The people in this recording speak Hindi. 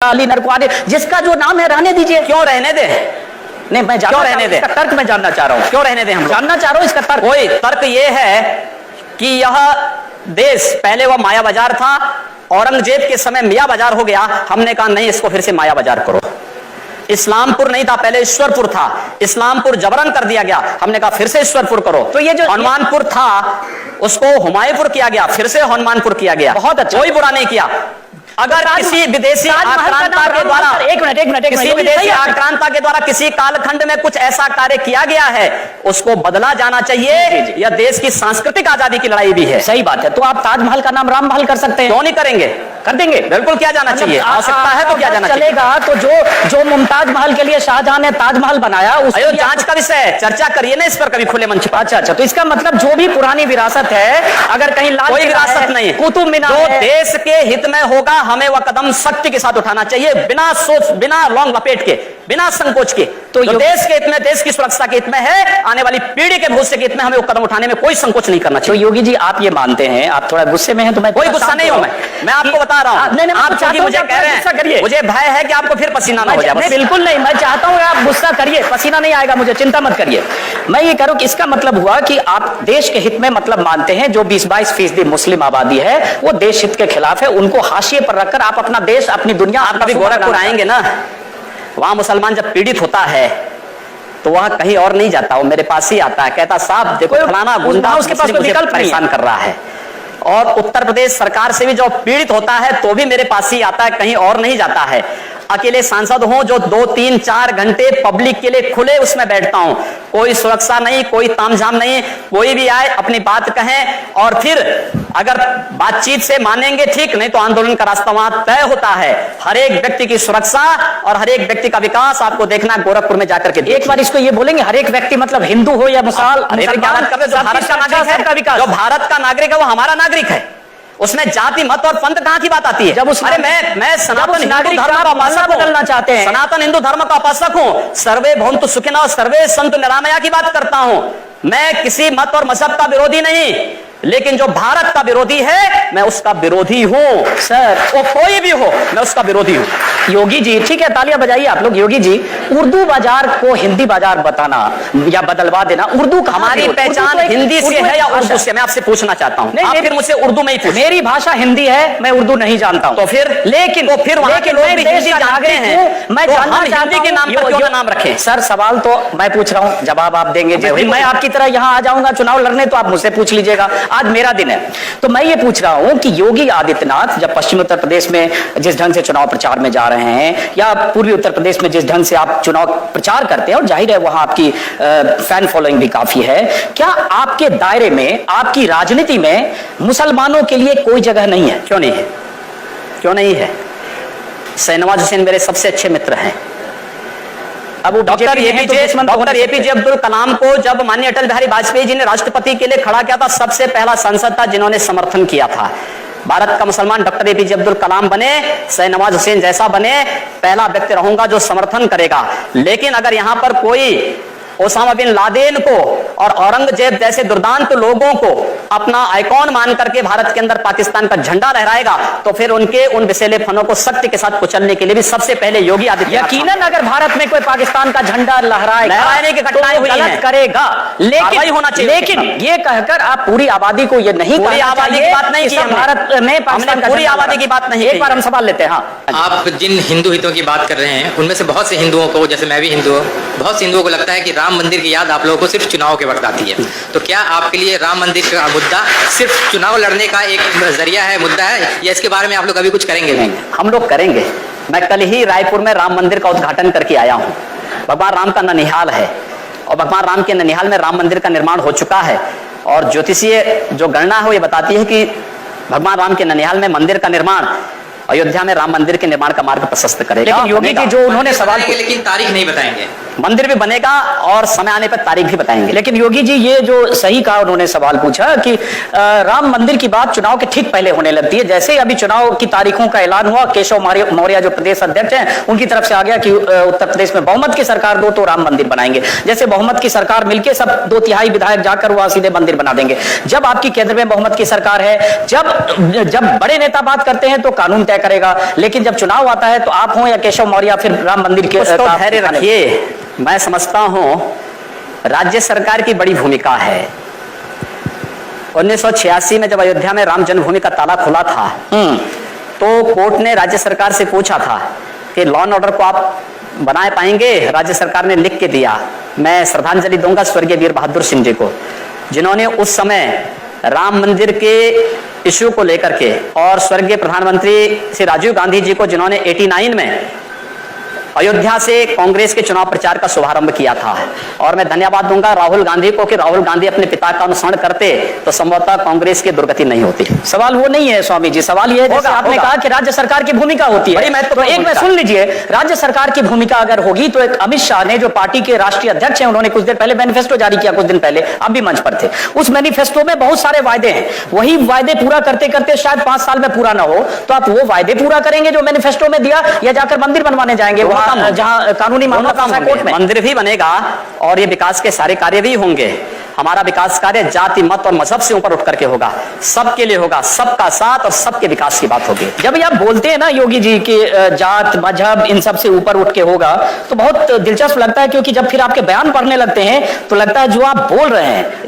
अली नरवाने, जिसका जो नाम है, रहने दीजिए। क्यों रहने दे? नहीं, मैं क्यों रहने दे? तर्क मैं जानना चाह रहा हूं। क्यों रहने दे? हम जानना चाह रहा हूं इसका तर्क। कोई तर्क ये है कि यह देश पहले वह माया बाजार था, औरंगजेब के समय मियां बाजार हो गया। हमने कहा नहीं, इसको फिर से माया बाजार करो। इस्लामपुर नहीं था, पहले ईश्वरपुर था, इस्लामपुर जबरन कर दिया गया। हमने कहा फिर से ईश्वरपुर करो। तो ये जो हनुमानपुर था उसको हुमायूंपुर किया गया, फिर से हनुमानपुर किया गया। बहुत अच्छा, कोई बुरा नहीं किया। अगर किसी विदेशी आक्रांता के द्वारा किसी विदेशी आक्रांता के द्वारा किसी कालखंड में कुछ ऐसा कार्य किया गया है, उसको बदला जाना चाहिए। यह देश की सांस्कृतिक आजादी की लड़ाई भी है। सही बात है। तो आप ताजमहल का नाम राममहल कर सकते हैं। क्यों नहीं करेंगे? कर देंगे, बिल्कुल किया जाना चाहिए। आवश्यकता है तो किया जाना चाहिए। चलेगा। तो जो मुमताज महल के लिए शाहजहां ने ताजमहल बनाया, अयो जांच का विषय है, चर्चा करिए ना इस पर कभी खुले मंच पर। अच्छा, तो इसका मतलब जो भी पुरानी विरासत है, अगर कहीं लाल कोई विरासत नहीं, कुतुब मीनार जो देश के हित में होगा हमें वह कदम सख्ती के साथ उठाना चाहिए, बिना सोच, बिना लौंग लपेट के, बिना संकोच के। तो देश के हित में, देश की सुरक्षा के हित में है, आने वाली पीढ़ी के भविष्य के हित में हमें वो कदम उठाने में कोई संकोच नहीं करना चाहिए। तो योगी जी, आप ये मानते हैं, आप थोड़ा गुस्से में हैं, तो मैं कोई गुस्सा नहीं हूं। मैं आपको बता रहा हूं, आप क्योंकि मुझे कह रहे हैं, मुझे भय है कि आपको फिर पसीना ना हो जाए। बिल्कुल नहीं, मैं चाहता हूं आप गुस्सा करिए, पसीना नहीं आएगा मुझे, चिंता मत करिए। मैं ये कह रहा हूं कि इसका मतलब हुआ कि आप देश के हित में मतलब मानते हैं, जो 20-22% मुस्लिम आबादी है वो देश हित के खिलाफ है, उनको हाशिए पर रखकर आप अपना देश, अपनी दुनिया। आप कभी गोरखपुर आएंगे ना, वहां मुसलमान जब पीड़ित होता है तो वहां कहीं और नहीं जाता, वो मेरे पास ही आता है, कहता साहब देखो फलाना गुंडा उसके पास कोई विकल्प परेशान कर रहा है। और उत्तर प्रदेश सरकार से भी जो पीड़ित होता है तो भी मेरे पास ही आता है, कहीं और नहीं जाता है। अकेले सांसद हूं जो 2-3-4 घंटे पब्लिक के लिए खुले उसमें बैठता हूं, कोई सुरक्षा नहीं, कोई तामझाम नहीं, कोई भी आए अपनी बात कहें, और फिर अगर बातचीत से मानेंगे ठीक, नहीं तो आंदोलन का रास्ता वहां तय होता है। हर एक व्यक्ति की सुरक्षा और हर एक व्यक्ति का विकास आपको देखना गोरखपुर में जाकर के। एक बार इसको ये बोलेंगे, हर एक व्यक्ति मतलब हिंदू हो या मुसलमान, जो भारत का नागरिक है वो हमारा नागरिक है, उसमें जाति मत और पंथ कहां की बात आती है? जब अरे मैं सनातन हिंदू धर्म का उपासक बदलना चाहते हैं, सनातन हिंदू धर्म का उपासक हूं, सर्वे भवन्तु सुखिनः और सर्वे सन्तु निरामया की बात करता हूं। मैं किसी मत और मजहब का विरोधी नहीं, लेकिन जो भारत का विरोधी है मैं उसका विरोधी हूं। सर वो कोई भी हो, मैं उसका विरोधी हूं। योगी जी, ठीक है, तालियां बजाइए आप लोग। योगी जी, उर्दू बाजार को हिंदी बाजार बताना या बदलवा देना, उर्दू हमारी पहचान हिंदी से है या उर्दू से? मैं आपसे पूछना चाहता हूं। आप फिर मुझसे उर्दू में ही पूछिए। मेरी भाषा हिंदी है, मैं उर्दू नहीं जानता हूं। तो फिर लेकिन वहां के लोग भी हिंदी जानते हैं, मैं जानना हिंदी के नाम पर क्यों नाम रखें? सर सवाल तो मैं पूछ रहा हूं, जवाब आप देंगे। मैं आपकी तरह यहां आ जाऊंगा चुनाव लड़ने तो आप मुझसे पूछ लीजिएगा, आज मेरा दिन है। तो मैं ये पूछ रहा हूं कि योगी आदित्यनाथ जब पश्चिम उत्तर प्रदेश में जिस ढंग से चुनाव प्रचार में जा रहे हैं, या पूर्वी उत्तर प्रदेश में जिस ढंग से आप चुनाव प्रचार करते हैं, और जाहिर है वहां आपकी फैन फॉलोइंग भी काफी है, क्या आपके दायरे में, आपकी राजनीति में मुसलमानों के लिए कोई जगह नहीं है? क्यों नहीं है? क्यों नहीं है? शहनवाज हुसैन मेरे सबसे अच्छे मित्र हैं। अब डॉक्टर एपीजे अब्दुल कलाम को जब माननीय अटल बिहारी वाजपेयी जी ने राष्ट्रपति के लिए खड़ा किया था, सबसे पहला सांसद था जिन्होंने समर्थन किया था। भारत का मुसलमान डॉक्टर एपीजे अब्दुल कलाम बने, शहनवाज हुसैन जैसा बने, पहला व्यक्ति रहूंगा जो समर्थन करेगा। लेकिन अगर यहां पर कोई ओसामा बिन लादेन को और औरंगजेब जैसे दुर्दांत लोगों को अपना आइकॉन मान करके भारत के अंदर पाकिस्तान का झंडा लहराएगा, तो फिर उनके उन विषैले फनों को सख्ती के साथ कुचलने के लिए भी सबसे पहले योगी आदित्यनाथ। यकीनन अगर भारत में कोई पाकिस्तान का झंडा लहराने की घटनाएं हुई हैं, करेगा, लेकिन होना चाहिए। लेकिन ये कहकर आप पूरी आबादी को ये नहीं, पूरी आबादी की बात नहीं की भारत में पाकिस्तान का पूरी आबादी की बात नहीं। एक बार हम सवाल लेते हैं। हाँ, आप जिन हिंदू हितों की बात कर रहे हैं, उनमें से बहुत से हिंदुओं को, जैसे मैं भी हिंदू हूँ, बहुत से हिंदुओं को लगता है कि राम मंदिर की याद आप लोगों को सिर्फ चुनाव के वक्त आती है। तो क्या आपके लिए राम मंदिर का मुद्दा सिर्फ चुनाव लड़ने का एक जरिया है, मुद्दा है, या इसके बारे में आप लोग अभी कुछ करेंगे? नहीं, हम लोग करेंगे। मैं कल ही रायपुर में राम मंदिर का उद्घाटन करके आया हूँ। भगवान राम का ननिहाल है, और भगवान राम के ननिहाल में राम मंदिर का निर्माण हो चुका है। और ज्योतिषीय जो गणना है वो ये बताती है कि भगवान राम के ननिहाल में मंदिर का निर्माण अयोध्या में राम मंदिर के निर्माण का मार्ग प्रशस्त करेगा। लेकिन योगी जी जो उन्होंने सवाल, लेकिन तारीख नहीं बताएंगे। मंदिर भी बनेगा और समय आने पर तारीख भी बताएंगे। लेकिन योगी जी ये जो सही कहा, उन्होंने सवाल पूछा कि राम मंदिर की बात चुनाव के ठीक पहले होने लगती है। जैसे ही अभी चुनाव की तारीखों का ऐलान हुआ, केशव मौर्य जो प्रदेश अध्यक्ष हैं, उनकी तरफ से आ गया कि उत्तर प्रदेश में बहुमत की सरकार दो तो राम मंदिर बनाएंगे। जैसे बहुमत की सरकार मिलकर सब 2/3 विधायक जाकर वहां सीधे मंदिर बना देंगे। जब आपकी केंद्र में बहुमत की सरकार है, जब बड़े नेता बात करते हैं तो कानून तय तय करेगा, लेकिन जब चुनाव आता है तो आप हो या केशव मौर्य या फिर राम मंदिर के कुछ तो धैर्य रखिए। मैं समझता हूं राज्य सरकार की बड़ी भूमिका है। 1986 में जब अयोध्या में राम जन्मभूमि का ताला खुला था तो कोर्ट ने राज्य सरकार से पूछा था कि लॉ एंड ऑर्डर को आप बनाए पाएंगे। राज्य सरकार ने लिख के दिया। मैं श्रद्धांजलि दूंगा स्वर्गीय वीर बहादुर सिंह जी को, जिन्होंने उस समय राम मंदिर के इश्यू को लेकर के, और स्वर्गीय प्रधानमंत्री श्री राजीव गांधी जी को, जिन्होंने 89 में अयोध्या से कांग्रेस के चुनाव प्रचार का शुभारंभ किया था। और मैं धन्यवाद दूंगा राहुल गांधी को कि राहुल गांधी अपने पिता का अनुसरण करते तो संभवतः कांग्रेस की दुर्गति नहीं होती। सवाल वो नहीं है स्वामी जी, सवाल ये है जैसे आपने कहा कि राज्य सरकार की भूमिका होती है, तो एक में सुन लीजिए, राज्य सरकार की भूमिका अगर होगी तो एक अमित शाह ने, जो पार्टी के राष्ट्रीय अध्यक्ष हैं, उन्होंने कुछ देर पहले मैनिफेस्टो जारी किया, कुछ दिन पहले आप भी मंच पर थे। उस मैनिफेस्टो में बहुत सारे वायदे हैं, वही वायदे पूरा करते करते शायद 5 साल में पूरा ना हो, तो आप वो वायदे पूरा करेंगे जो मैनिफेस्टो में दिया, या जाकर मंदिर बनवाने जाएंगे वहां जहां कानूनी मामला कोर्ट में? मंदिर भी बनेगा और ये विकास के सारे कार्य भी होंगे। हमारा विकास कार्य जाति, मत और मजहब से ऊपर उठ करके होगा, सबके लिए होगा, सबका साथ और सबके विकास की बात होगी। जब ये आप बोलते हैं ना योगी जी कि जात मजहब इन सब से ऊपर उठ के होगा, तो बहुत दिलचस्प लगता है, क्योंकि जब फिर आपके बयान पढ़ने लगते हैं तो लगता है जो आप बोल रहे हैं